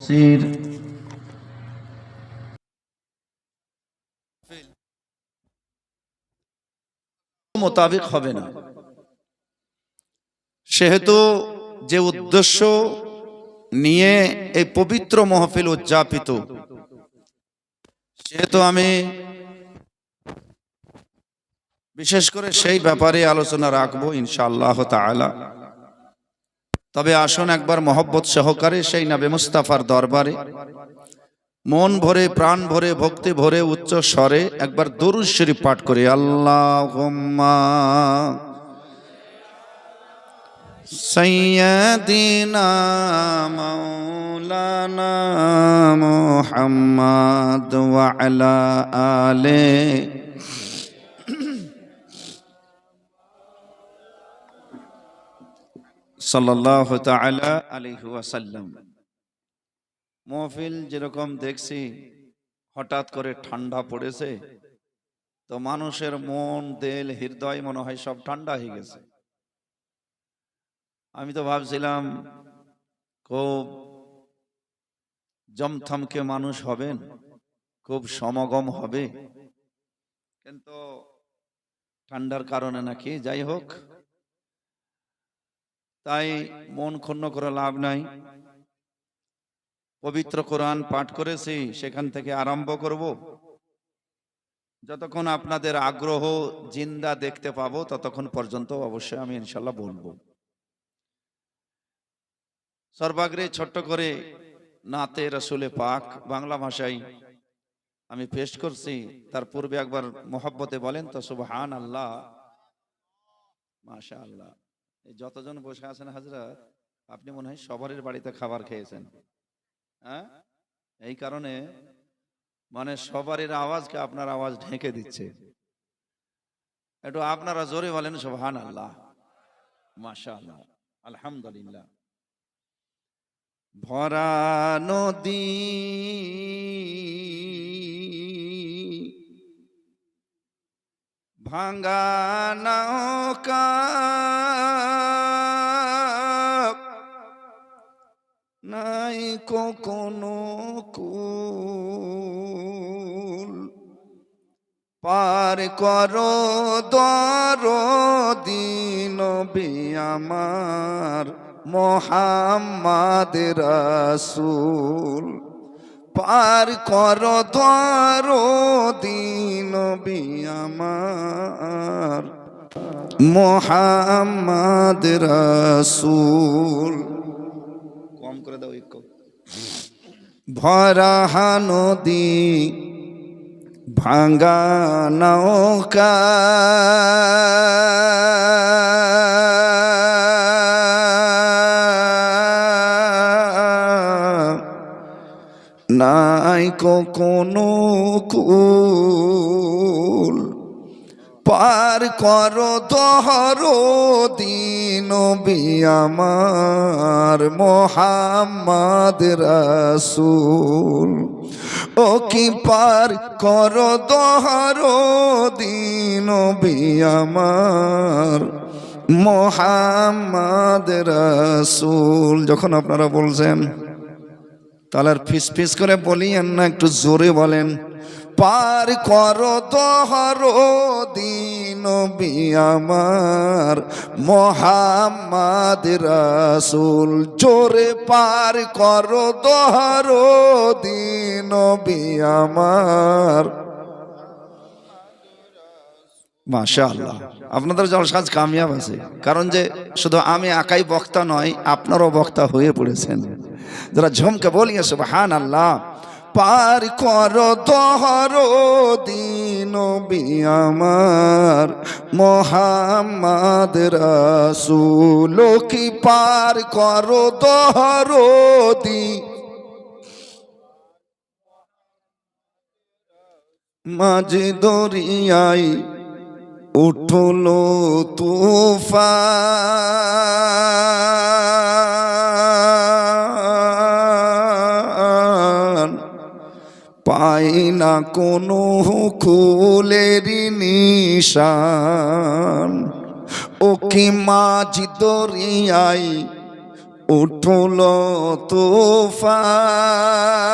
সির মোতাবেক হবে না। সেহেতু যে উদ্দেশ্য নিয়ে এই পবিত্র মাহফিল উদযাপিত, সেহেতু আমি বিশেষ করে সেই ব্যাপারে আলোচনা রাখবো ইনশাআল্লাহ তাআলা। তবে আসুন একবার মহব্বত সহকারে সেই নবী মুস্তাফার দরবারে মন ভরে, প্রাণ ভরে, ভক্তি ভরে, উচ্চ স্বরে একবার দরুদ শরীফ পাঠ করি। আল্লাহুম্মা সাইয়্যিদিনা মাওলানা মুহাম্মদ ওয়া আলা আলি সাল্লাল্লাহু তাআলা আলাইহি ওয়াসাল্লাম। মাহফিল যেরকম দেখছি হঠাৎ করে ঠান্ডা পড়েছে, তো মানুষের মন, দিল, হৃদয় মনে হয় সব ঠান্ডা হয়ে গেছে। আমি তো ভাবছিলাম খুব জমথমকে মানুষ হবেন, খুব সমাগম হবে, কিন্তু ঠান্ডার কারণে নাকি, যাই হোক, তাই মন ক্ষুণ্ণ করে লাভ নাই। পবিত্র কোরআন পাঠ করেছি, সেখান থেকে আরম্ভ করব। যতক্ষণ আপনাদের আগ্রহ জিন্দা দেখতে পাবো ততক্ষণ পর্যন্ত অবশ্যই আমি ইনশাল্লাহ বলবো। সর্বাগ্রে ছোট্ট করে নাতে রসুলে পাক বাংলা ভাষায় আমি পেশ করছি। তার পূর্বে একবার মোহাব্বতে বলেন তো সুবহান আল্লাহ। মাশাআল্লাহ। এই যতজন বসে আছেন হাজরাত, আপনি মনে হয় সবারই বাড়িতে খাবার খেয়েছেন, হ্যাঁ? এই কারণে মানে সবারই আওয়াজকে আপনার আওয়াজ ঢেকে দিচ্ছে। একটু আপনারা জোরে বলেন সুবহান আল্লাহ। মাশাআল্লাহ, আলহামদুলিল্লাহ। ভরা নদী ভাঙ্গা নৌকা নাই কোনো কুল, পার করো দরদী নবী আমার মুহাম্মদ রাসূল, পার করো দরদী নবী আমার মুহাম্মদ রাসূল। কম করে দাও একটু। ভরা নদী ভাঙ্গা নৌকা নাই কোনো কুল, পার করো দরদী নবী আমার মুহাম্মদ রাসূল। ও কি পার করো দরদী নবী আমার মুহাম্মদ রাসূল। যখন আপনারা বলছেন তাহলে আর ফিস ফিস করে বলিয়েন না, একটু জোরে বলেন। পার করো দরদী নবী আমার মুহাম্মদ রাসূল, জোরে পার করো দরদী নবী আমার। মাশাআল্লাহ, আপনাদের জলসাজ কামিয়াব আছে, কারণ যে শুধু আমি একাই বক্তা নয়, আপনারাও বক্তা হয়ে পড়েছেন। যারা ঝুমকে বলিয়ে সুবহান আল্লাহ। পার করো দরদী নবী আমার মুহাম্মদ রাসূল, কি পার করো দরদী মাঝে দরিয়ায় উঠলো তুফান, পাই না কোনো কুলের নিশান। ও কি মাঝ দরিয়ায় উঠল তুফান